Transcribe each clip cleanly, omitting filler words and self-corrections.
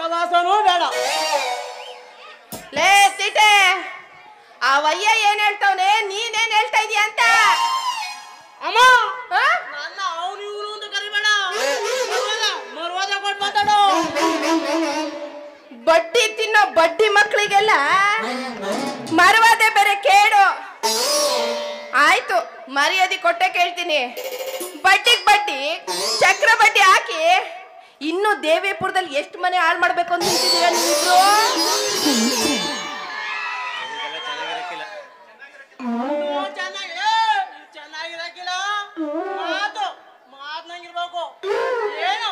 ಸವಾಸನೂ ಬೇಡ. ಲೇ ತಿಟೆ, ಆ ವಯ್ಯ ಏನ್ ಹೇಳ್ತಾವನೆ, ನೀನೇನ್ ಹೇಳ್ತಾ ಇದೀಯ ಅಂತ. ಅಮ್ಮ ನನ್ನ ಅವನು ಇವನು ಅಂತ ಕರಿಬೇಡ, ಮರ್ವಾದ ಕೊಟ್ಟು ಮಾತಾಡು. ಬಡ್ಡಿ ತಿನ್ನೋ ಬಡ್ಡಿ ಮಕ್ಕಳಿಗೆಲ್ಲ ಮರವಾದೆ ಬೇರೆ ಕೇಳು. ಆಯ್ತು, ಮರ್ಯಾದೆ ಕೊಟ್ಟೆ ಕೇಳ್ತೀನಿ. ಬಡ್ಡಿಗ್ ಬಡ್ಡಿ, ಚಕ್ರ ಬಡ್ಡಿ ಹಾಕಿ ಇನ್ನು ದೇವಿಪುರದಲ್ಲಿ ಎಷ್ಟು ಮನೆ ಹಾಳು ಮಾಡ್ಬೇಕು ಅಂತ ನಿಂತಿದ್ದೀರಾ ನೀವಿಬ್ರು? ಚೆನ್ನಾಗಿರಕ್ಕಿಲ್ಲ. ಮಾತನಾಗಿರ್ಬೇಕು. ಏನು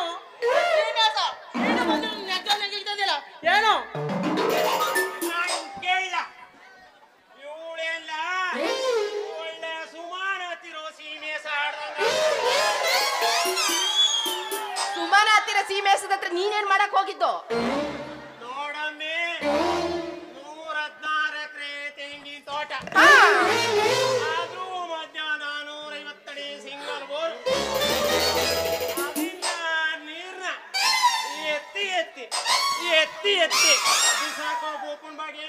ಏನು ಕೇಳಿಲ್ಲ. ಇವಳೆಲ್ಲ ಒಳ್ಳೆ ಸುಮಾನ ಹತ್ತಿರೋ ಸೀಮೆ ಸುಮಾನ ಹತ್ತಿರ ಸೀಮೆ ಹತ್ರ ನೀನೇನ್ ಮಾಡಕ್ ಹೋಗಿದ್ದು? ನೋಡಮ್ಮೆ, 116 ಎಕರೆ ತೆಂಗಿನ ತೋಟ, ಆದ್ರೂ ಮಧ್ಯ 450 ಅಡಿ ಸಿಂಗಲ್ ಬೋರ್. ಅದನ್ನ ನೀರ್ನ ಎತ್ತಿ ಎತ್ತಿ ಎತ್ತಿ ಎತ್ತಿ ಬಿಸಾಕೋ ಬೋಪನ್ ಬಗ್ಗೆ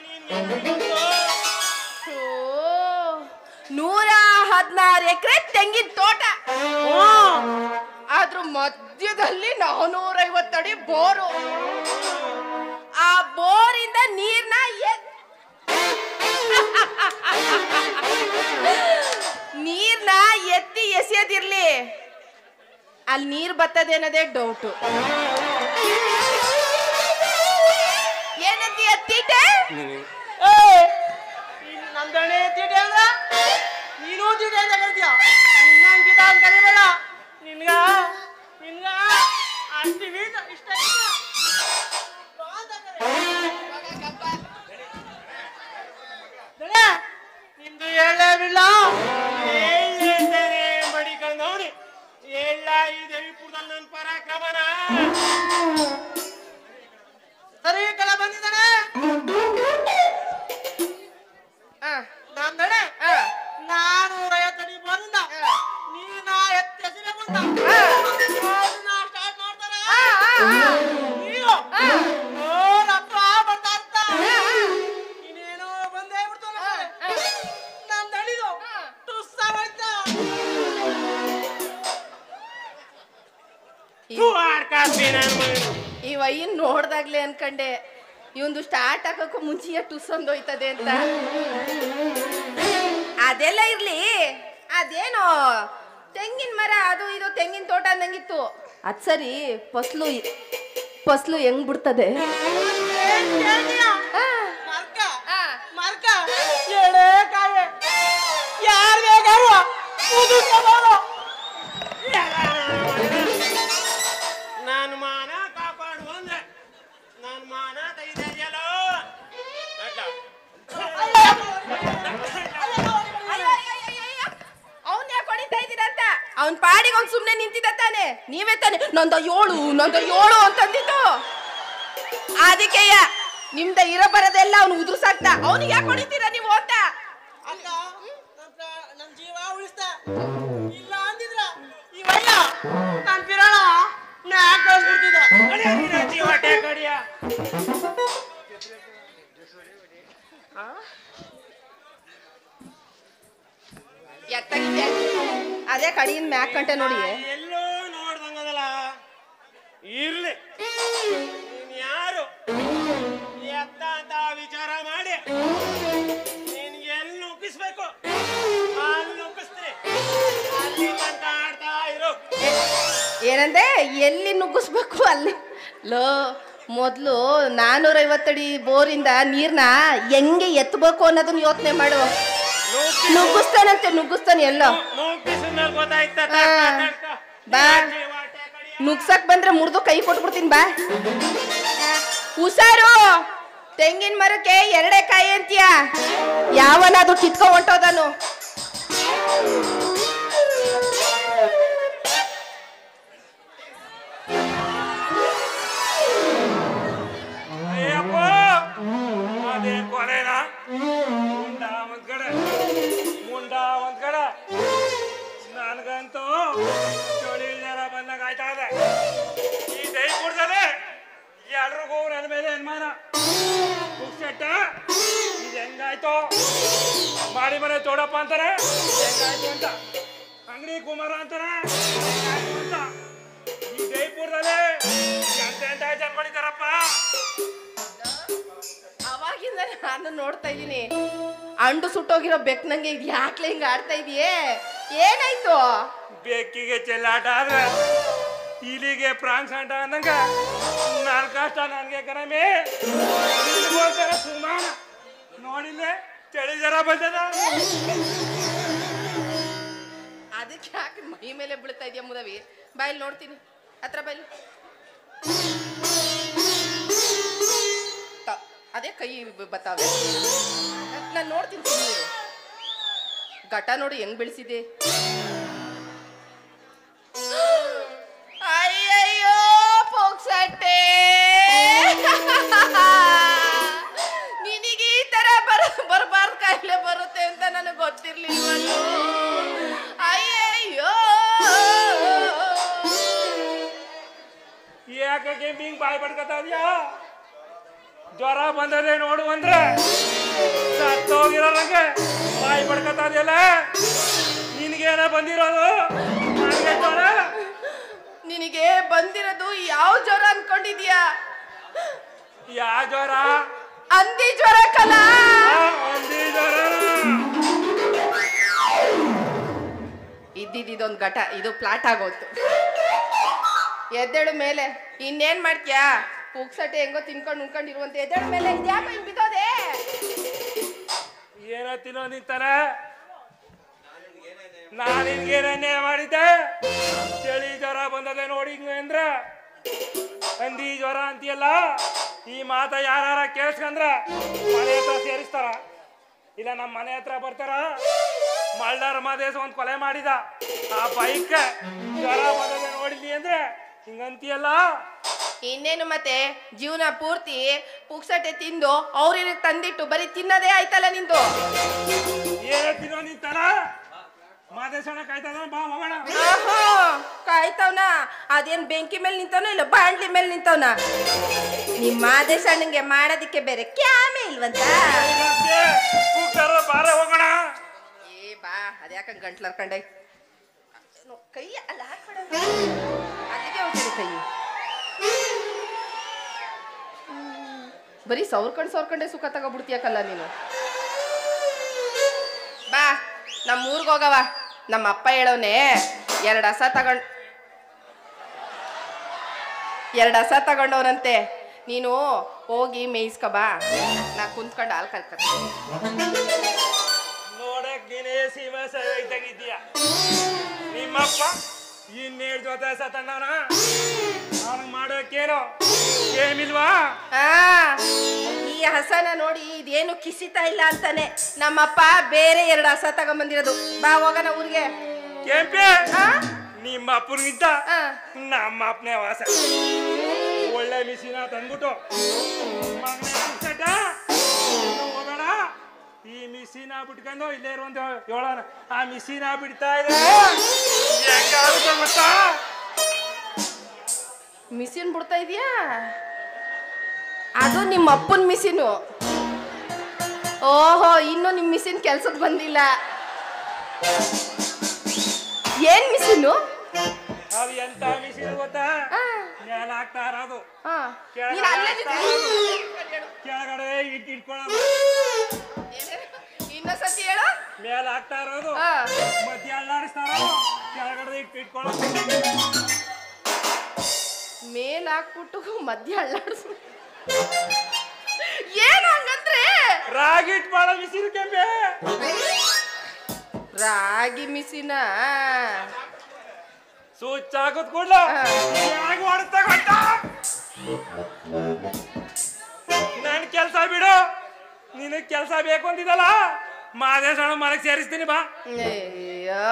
116 ಎಕರೆ ತೆಂಗಿನ ತೋಟ, ಆದ್ರೂ ಮಧ್ಯದಲ್ಲಿ 450 ಅಡಿ ಬೋರು. ಆ ಬೋರಿಂದ ನೀರ್ನ ಎತ್ತಿ ಎಸೆಯೋದಿರ್ಲಿ, ಅಲ್ಲಿ ನೀರ್ ಬರ್ತದೇನದೇ ಡೌಟು. ಏನಂತೀಯ ತೀಟೆ? ನಮ್ದಣೆ ತೀಟೆ ಅಂದ್ರ ನೀನು ತೀಟೆ ಅಂತ ಕರಿತೀಯ. ನಿನ್ನಂಗಿದ ಅಂತ ಕರಿಬೇಡ. ನಿನ್ಗ ನಿನ್ಗ ಅಂತೀವಿ ಇಷ್ಟ ನಿಮ್ದು ಹೇಳೇಬಿಲ್ಲ. ಮಡಿಕೊಂಡವನಿ ಎಲ್ಲ ಈ ದೇವಿಪುರದಲ್ಲಿ ನನ್ನ ಪರಾಕ್ರಮನ ಸರಿ ಕಲ ಬಂದಿದ್ದಾನೆ. ನಮ್ದಣೆ 450 ಅಡಿ ಬರಿಂದ ನೀನ ಎತ್ತೆಸಿನ ಬಂದ ಸ್ಟಾರ್ಟ್ ಮಾಡ್ತಾರ. ನೀನು ರಪ್ಪ ಬರ್ತಾ ಇರ್ತ ಇನ್ನೇನೋ ಬಂದೇ ಬಿಡ್ತಾನ. ನಮ್ ದಣಿದು ಟುಸ್ಸ ಹೋಯ್ತ. ಈ ವಯ್ಯನ್ ನೋಡ್ದಾಗ್ಲೇ ಅನ್ಕಂಡೆ ಇವಂದು ಸ್ಟಾರ್ಟ್ ಹಾಕಕ್ಕೂ ಮುಂಚೆಯೇ ಟುಸ್ಸಂದೋಯ್ತದೆ ಅಂತ. ಅದೆಲ್ಲ ಇರ್ಲಿ, ಅದೇನೋ ತೆಂಗಿನ ಮರ ಅದು ಇದು ತೆಂಗಿನ ತೋಟ ಅಂದಂಗಿತ್ತು. ಅದ್ ಸರಿ, ಫಸ್ಲು ಹೆಂಗ್ ಬಿಡ್ತದೆ? ನಾನು ಮಾನ ಕಾಪಾಡು ಅಂದ್ರೆ ನಾನು ಮಾನ ತೆಗೆದೆಯಲ್ಲ. ಅವನ್ ಯಾಕೆ ಹೊಡಿತಾ ಇದ್ದೀರಂತ? ಅವನ್ ಪಾಡಿಗೆ ಅವ್ನು ಸುಮ್ನೆ ನಿಂತಿದ್ದ ತಾನೆ. ನೀವೇ ತಾನೆ ನಂದ ಏಳು ಅಂತಂದಿದ್ದು. ಅದಕ್ಕೆಯ ನಿಮ್ದ ಇರೋ ಬರೋದೆಲ್ಲ ಅವ್ನು ಉದುರ್ಸಾಕ್ತ. ಅವನಿಗೆ ಯಾಕೆ ಹೊಡಿತೀರಾ ನೀವು ಅಂತ? ಅಲ್ಲ, ನಮ್ ಜೀವ ಉಳಿಸ್ತ ಇಲ್ಲ ಅಂದಿದ್ರ ಈ ವಯ್ಯ ನಾನ್ ಕಿರಣ ನ್ಯಾಕ್ ಕಳ್ಸ್ಬಿಡ್ತಿದ್ದ. ಜೀವ ಟೇಕಡಿಯ ಎತ್ತಾಗಿದೆ. ಅದೇ ಕಡಿಯಿಂದ ಮ್ಯಾಕ್ ಕಂಟೆ ನೋಡಿ. ಎಲ್ಲೋ ನೋಡ್ದಂಗದಲ್ಲ. ಇರ್ಲಿ, ನೀನ್ ಯಾರು ಎತ್ತ ಅಂತ ವಿಚಾರ ಮಾಡಿ ನಿನ್ಗೆ ಎಲ್ಲಿ ನುಗ್ಗಿಸ್ಬೇಕು ಅಲ್ಲಿ ನುಗ್ಗಿಸ್ತೀನಿ. ಅಲ್ಲಿ ತನಕ ಆಡ್ತಾ ಇರು. ಏನಂದ್ರೆ ಎಲ್ಲಿ ನುಗ್ಗಿಸ್ಬೇಕು ಅಲ್ಲಿ? ಮೊದ್ಲು 450 ಅಡಿ ಬೋರಿಂದ ನೀರ್ನ ಹೆಂಗೆ ಎತ್ತಬೇಕು ಅನ್ನೋದನ್ನ ಯೋಚನೆ ಮಾಡು. ನುಗ್ಗಿಸ್ತಾನೆ ಎಲ್ಲೋ. ಬಾ, ನುಗ್ಸಕ್ ಬಂದ್ರೆ ಮುರಿದು ಕೈ ಕೊಟ್ಬಿಡ್ತೀನಿ. ಬಾ, ಹುಷಾರು. ತೆಂಗಿನ ಮರಕ್ಕೆ 2 ಕಾಯಿ ಅಂತೀಯ. ಯಾವನಾದ್ರೂ ಕಿತ್ಕೊ ಹೊಂಟೋದನು. ನನಗಂತೂ ಚಳಿ ಜರ ಬಂದಾಗ ಆಯ್ತಾ ಇದೆ. ಈ ದೈ ಕುಡ್ದದೆ ಎಲ್ಲರೂ ಎಲ್ಲರಿಗೂ ನನ್ನ ಮೇಲೆ ಅನುಮಾನ. ಪುಕ್ಸೆಟ್ಟ ಇದು ಹೆಂಗಾಯ್ತು? ಮಾಡಿ ಮನೆ ತೋಡಪ್ಪ ಅಂತಾರೆ ಹೆಂಗಾಯ್ತು ಅಂತ, ಅಂಗಡಿ ಕುಮಾರ ಅಂತಾರೆ ಹೆಂಗಾಯ್ತು ಅಂತ. ಈ ಜೈಪುರದಲ್ಲಿ ಎಂತ ಜನ ಮಾಡಿದಾರಪ್ಪ. ಅವಾಗಿಂದ ನಾನು ನೋಡ್ತಾ ಇದ್ದೀನಿ, ಅಂಡು ಸುಟ್ಟೋಗಿರೋ ಬೆಕ್ನಂಗೆ ಇದು ಯಾಕ್ಲೆ ಹಿಂಗ ಆಡ್ತಾ ಇದೀಯೇ? ಏನಾಯ್ತು? ಬೆಕ್ಕಿಗೆ ಚೆಲ್ಲಾಟ ಆದ್ರೆ ಇಲಿಗೆ ಪ್ರಾಂಗ್ಸ್ ಆಟ ಅಂದಂಗ ನಾನ್ ಕಷ್ಟ ನನ್ಗೆ ಕರಮೆ ಸುಮಾನ ನೋಡಿಲ್ಲ. ಚಳಿ ಜರ ಬಂದದ, ಅದಕ್ಕೆ ಯಾಕೆ ಮೈ ಮೇಲೆ ಬೀಳ್ತಾ ಇದೆಯಾ ಮುದವಿ? ಬಾಯಲ್ಲಿ ನೋಡ್ತೀನಿ, ಹತ್ರ ಬಾಯಲ್ಲಿ. ಅದೇ ಕೈ ಬತ್ತಾವೆ, ನಾನು ನೋಡ್ತೀನಿ. ಘಟ ನೋಡಿ ಹೆಂಗ್ ಬೆಳೆಸಿದೆ. ಅಯ್ಯಯ್ಯೋ ಪೋಕ್ಸಟ್ಟೆ, ನಿನಗೆ ಈ ತರ ಬರಬಾರ್ದು ಕಾಯಿಲೆ ಬರುತ್ತೆ ಅಂತ ನನಗೆ ಗೊತ್ತಿರ್ಲಿಲ್ವಲ್ಲೋ. ಅಯ್ಯಯ್ಯೋ ಯಾಕೆ ಹಿಂಗ್ ಬಾಯ್ ಪಡ್ಕೊತಾದ್ಯಾ? ಜ್ವರ ಬಂದದೆ ನೋಡು ಅಂದ್ರೆ ಸತ್ತೋಗಿರೋರಂಗೆ ಬಾಯಿ ಪಡ್ಕೊತಾದ್ಯಲ್ಲ. ನಿನ್ಗೇನ ಬಂದಿರೋದು? ನನಗೆ ಜ್ವರ. ನಿನಗೆ ಬಂದಿರೋದು ಯಾವ ಜ್ವರ ಅನ್ಕೊಂಡಿದ್ಯಾ? ಯಾವ ಜ್ವರ? ಅಂದಿ ಜ್ವರ ಕಲ. ಅಂದಿ ಜ್ವರ. ಇದ್ದಿದ್ದೊಂದು ಘಟ, ಇದು ಪ್ಲಾಟ್ ಆಗೋಯ್ತು. ಎದ್ದೇಳು ಮೇಲೆ. ಇನ್ನೇನ್ ಮಾಡ್ತೀಯಾ? ಪುಕ್ಸಟೆ ಹೆಂಗೋ ತಿನ್ಕೊಂಡು ಉಣ್ಕೊಂಡಿರುವಂತೆ. ಎದ್ದೇಳು ಮೇಲೆ. ಇದ್ಯಾಕೋ ಹಿಂಗ್ ಬಿದ್ದೋದೆ? ಏನೋ ತಿನ್ನೋ ನಿಂತಾನೆ. ನಾನು ನಿನ್ಗೇನೇ ಮಾಡಿದ್ದೆ? ಚಳಿ ಜ್ವರ ಬಂದದೆ ನೋಡಿ ಅಂದ್ರ ಅಂದಿ ಜ್ವರ ಅಂತೀಯಲ್ಲ. ಈ ಮಾತ ಯಾರ ಕೇಳಿಸ್ಕಂದ್ರ ಮನೆ ಹತ್ರ ಸೇರಿಸ್ತಾರ, ಇಲ್ಲ ನಮ್ಮ ಮನೆ ಹತ್ರ ಬರ್ತಾರ. ಮಲ್ದಾರ ಮಾದೇಶ ಒಂದ್ ಕೊಲೆ ಮಾಡಿದ, ಆ ಬೈಕ್ ಜ್ವರ ಬಂದದೆ ನೋಡಿದ್ವಿ ಅಂದ್ರೆ ಹಿಂಗಂತೀಯಲ್ಲ. ಇನ್ನೇನು ಮತ್ತೆ ಜೀವನ ಪೂರ್ತಿ ಪುಕ್ಸಟೆ ತಿಂದು ಅವ್ರಿಗೆ ತಂದಿಟ್ಟು ಬರೀ ತಿನ್ನೋದೇ ಆಯ್ತಲ್ಲ ನಿಂದು. ಏನೋ ತಿನ್ನೋ ನಿಂತಾರ. ಮಾದೇಶಣ್ಣ ಕಾಯ್ತದ, ಬಾ ಹೋಗೋಣ. ಕಾಯ್ತವನ? ಅದೇನ್ ಬೆಂಕಿ ಮೇಲೆ ನಿಂತವನ ಇಲ್ಲ ಬಾಂಡ್ಲಿ ಮೇಲೆ ನಿಂತವನ? ನಿಮ್ ಮಾದೇಶಣ್ಣಂಗೆ ಮಾಡೋದಿಕ್ಕೆ ಬೇರೆ ಕ್ಯಾಮೆ ಇಲ್ವಂತ? ಬಾರ ಹೋಗೋಣ. ಏ ಬಾ, ಅದ್ಯಾಕ ಗಂಟ್ಲರ್ಕಂಡೈ ಕೈ ಅಲ್ಲ ಹಾಕ್ಬೇಡ, ಅಲ್ಲಿಗೆ ಹೋಗ್ತೇನೆ ಕೈ. ಬರೀ ಸೌರ್ಕೊಂಡೆ ಸುಖ ತಗೋಬಿಡ್ತೀಯಕಲ್ಲ ನೀನು. ಬಾ ನಮ್ಮ ಊರ್ಗ್ ಹೋಗವ. ನಮ್ಮ ಅಪ್ಪ ಹೇಳೋನೆ ಎರಡು ಹಸ ತಗೊಂಡವನಂತೆ. ನೀನು ಹೋಗಿ ಮೇಯಿಸ್ಕ ಬಾ, ನಾ ಕುಂತ್ಕೊಂಡು ಹಾಲು ಕರ್ಕತ್ತೀನಿ. ನೋಡಕ್ ನೀನೇ ಸೀಮಾ ಸರಿಯಾಗಿದ್ದೀಯ. ನಿಮ್ಮಪ್ಪ ಇನ್ನೇಳು ಜೊತೆ ಸತ್ತಂದವನ, ಅವನಿಗೆ ಮಾಡೋಕೇನೋ ಏನಿಲ್ವಾ? ಈ ಹಸನ ನೋಡಿ ಇದೇನು ಕಿಸಿತಾ ಇಲ್ಲ ಅಂತಾನೆ ನಮ್ಮಪ್ಪ ಬೇರೆ ಎರಡು ಹಸ ತಗೊಂಬಂದಿರೋದು. ಬಾ ಹೋಗೋಣ ಊರಿಗೆ. ಕೆಂಪೆ, ನಿಮ್ಮ ಅಪ್ಪನಿಗಿಂತ ನಮ್ಮ ಅಪ್ಪನೇ ವಾಸ. ಒಳ್ಳೆ ಮಿಸಿನ ತಂದ್ಬಿಟ್ಟು ಹೋಗೋಣ. ಈ ಮಿಸಿನ ಬಿಟ್ಕೊಂಡು ಇಲ್ಲೇ ಇರುವಂತ ಹೇಳೋಣ. ಆ ಮಿಸಿನ ಬಿಡ್ತಾ ಇದೆ ಗೊತ್ತಾ? ಮಿಸಿನ್ ಬಿಡ್ತಾ ಇದೀಯಾ? ಅದು ನಿಮ್ಮ ಅಪ್ಪನ ಮಿಸಿನು. ಓಹೋ, ಇನ್ನು ನಿಮ್ಮ ಮಿಸಿನ್ ಕೆಲ್ಸಕ್ಕೆ ಬಂದಿಲ್ಲ. ಏನ್ ಮಿಸಿನು? ಅದು ಎಂತ ಮಿಸಿನ್ ಗೊತ್ತಾ? ಮೇಲೆ ಹಾಕ್ತಾ ಇರೋದು, ಕೆಳಗಡೆ ಇಟ್ಕೊಳ್ಳೋದು. ಇನ್ನೊಂದ್ಸತಿ ಹೇಳು. ಮೇಲೆ ಹಾಕ್ತಾ ಇರೋದು, ಮಧ್ಯ ಅಲ್ಲಾಡಿಸ್ತಾರ, ಕೆಳಗಡೆ ಇಟ್ಕೊಳ್ಳೋದು. ಮೇಲ್ ಹಾಕ್ಬಿಟ್ಟು ಮಧ್ಯ ಅಲ್ಲಾಡಿಸ್. ಏನು ಹಂಗಂದ್ರೆ? ರಾಗಿ ಇಟ್ ಮಾಡೋ ಮಿಸಿನ್ ಕೆಂಪೆ. ರಾಗಿ ಮಿಸಿನ ಸ್ವಿಚ್ ಹಾಕೋದ್ ಕೂಡ್ಲ ಹೇಗೆ ಹೊಡ್ತಾ ಗೊತ್ತಾ? ನನ್ ಕೆಲ್ಸ ಬಿಡು, ನಿನಗ್ ಕೆಲ್ಸ ಬೇಕು ಅಂತಿದ್ದಲ್ಲ, ಮಾದೇಶಣ್ಣ ಮನೆಗೆ ಸೇರಿಸ್ತೀನಿ ಬಾ. ಅಯ್ಯೋ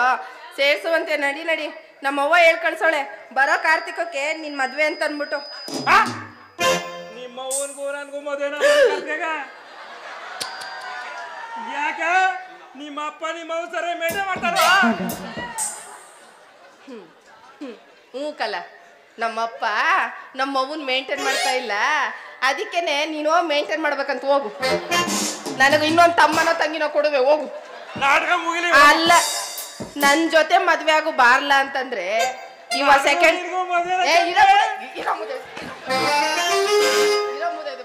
ಸೇರ್ಸುವಂತೆ. ನಡಿ ನಡಿ, ನಮ್ಮವ್ವ ಹೇಳ್ ಕಳ್ಸೋಳೆ ಬರೋ ಕಾರ್ತಿಕಕ್ಕೆ ನಿನ್ ಮದ್ವೆ ಅಂತ ಅನ್ಬಿಟ್ಟು. ನಿಮ್ಮ ಅವ್ವನ್ಗೂ ನನ್ಗೂ ಮದುವೆನ ಯಾಕ? ನಿಮ್ಮ ಅಪ್ಪ ನಿಮ್ಮ ಅವ್ವ ಸರಿ ಮೇಂಟೈನ್ ಮಾಡ್ತಾರ? ಹ್ಞೂ ಕಲ, ನಮ್ಮಪ್ಪ ನಮ್ಮವ್ವನ್ ಮೇಂಟೈನ್ ಮಾಡ್ತಾ ಇಲ್ಲ, ಅದಕ್ಕೇನೆ ನೀನು ಮೇಂಟೈನ್ ಮಾಡ್ಬೇಕಂತ ಹೋಗು. ನನಗೆ ಇನ್ನೊಂದು ತಮ್ಮನೋ ತಂಗಿನೋ ಕೊಡುವೆ ಹೋಗು. ನಾಟಕ ಮುಗಿಲಿ. ಅಲ್ಲ, ನನ್ ಜೊತೆ ಮದ್ವೆ ಆಗು ಬಾರ್ಲ ಅಂತಂದ್ರೆ ಇವ ಸೆಕೆಂಡ್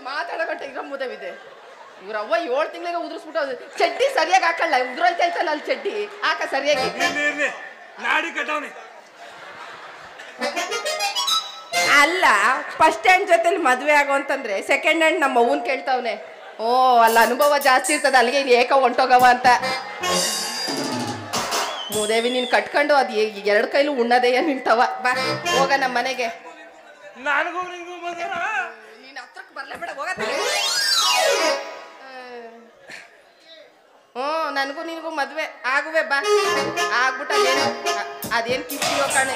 ಮಾತಾಡಕಂಟ ಇರೋ ಮುದವಿದೆ. ಇವ್ರವ್ವ 7 ತಿಂಗಳಿಗೆ ಉದುರಿಸ್ಬಿಟ್ಟು ಚಡ್ಡಿ ಸರಿಯಾಗಿ ಹಾಕಲ್ಲ, ಉದುರಂತ ಹೇಳ್ತಲ್ಲ ಅಲ್ಲಿ ಚಡ್ಡಿ ಹಾಕ ಸರಿಯಾಗಿ. ನಾಡಿ ಕಟ್ಟವನಿ. ಅಲ್ಲ, ಫಸ್ಟ್ ಹ್ಯಾಂಡ್ ಜೊತೆಲಿ ಮದ್ವೆ ಆಗೋ ಅಂತಂದ್ರೆ ಸೆಕೆಂಡ್ ಹ್ಯಾಂಡ್ ನಮ್ಮ ಅವ್ವನ್ ಕೇಳ್ತಾವನೆ. ಓ, ಅಲ್ಲ ಅನುಭವ ಜಾಸ್ತಿ ಇರ್ತದೆ, ಅಲ್ಲಿಗೆ ಇಲ್ಲಿ ಏಕ ಹೊಂಟೋಗವ ಅಂತ. ಮೂದೇವಿ ನೀನ್ ಕಟ್ಕೊಂಡು ಅದ್ 2 ಕೈಲೂ ಉಣ್ಣದೆಯ ನಿಂತವ. ಬಾ ಹೋಗ ನಮ್ಮ ಮನೆಗೆ. ನನಗೂ ನಿಂಗೂ ನೀನ್ ಹತ್ರಕ್ಕೆ ಬರ್ಲೇಬೇಡ, ಹೋಗ. ನನಗೂ ನಿನಗೂ ಮದ್ವೆ ಆಗುವೆ ಬಾ. ಆಗ್ಬಿಟ್ಟು ಅದೇನು ಕಿಸ್ತಿಯೋ ಕಾಣೆ.